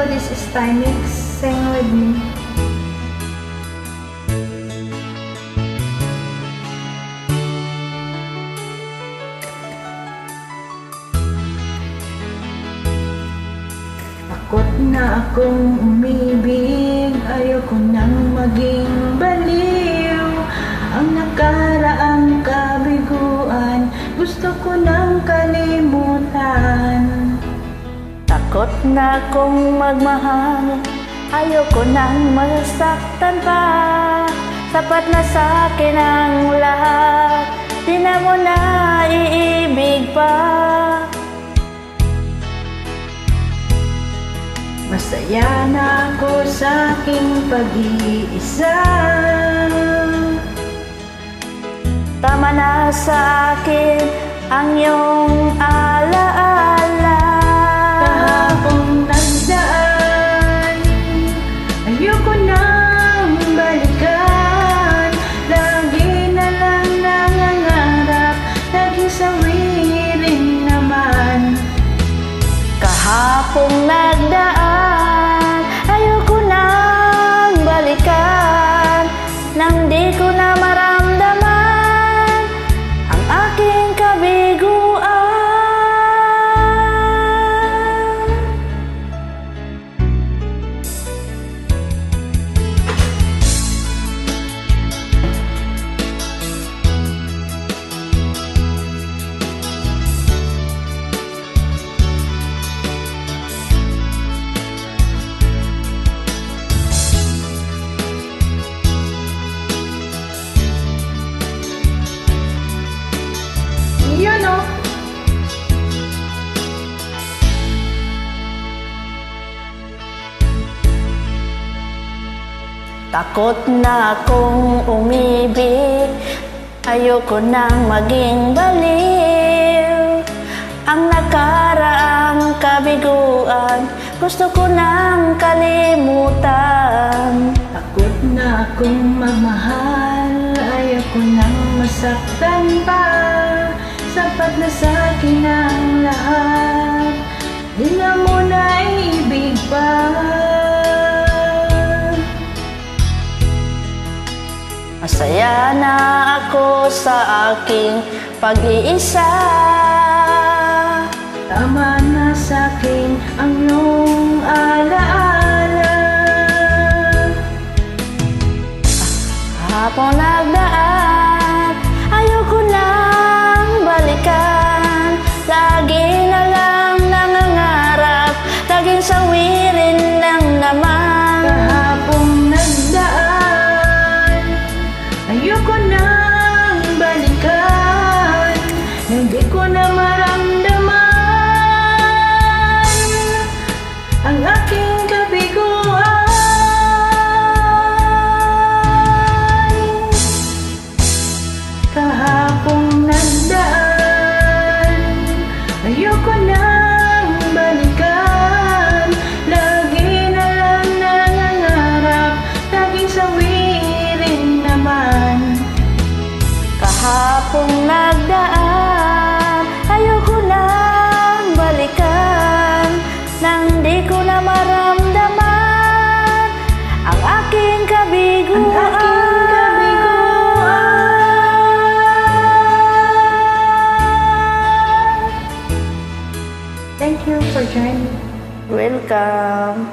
this is Timix. Sing with me. Takot na akong umibig, ayoko nang maging baliw. Ang nakaraang kabiguan, gusto ko nang kalimutan. Takot na akong magmahal, ayoko nang masaktan pa. Sapat na sa akin ang lahat, di na mo na iibig pa. Masaya na ako sa aking pag-iisa. Tama na sa akin ang iyong alaala. Kahapong nagdaan, ayoko nang balikan. Lagi na lang nangangarap, laging sawirin naman. Kahapong nagdaan, ayoko nang balikan. Nang di ko na maramdaman ang aking kabiguan. Yun o. Takot na akong umibig, ayoko nang maging baliw. Ang nakaraang kabiguan, gusto ko nang kalimutan. Takot na akong magmahal, ayoko nang masaktan pa. Sapat na sa akin ang lahat, di na mo na ibig pa. Masaya na ako sa aking pag-iisa. Tama na sa akin ang iyong alaala. Kahapon nagdaan, ayoko nang balikan. Lagi na lang nangangarap, laging sawirin lang naman. Kahapong nagdaan, ayoko nang balikan. Hindi ko na maramdaman ang aking kabiguan. Kahapong nagdaan, ayoko nang balikan. Lagi na lang nangangarap, laging sawirin naman. Kahapong nagdaan, ayoko nang balikan. Nang di ko na maramdaman ang aking kabiguan. Thank you for joining. Welcome.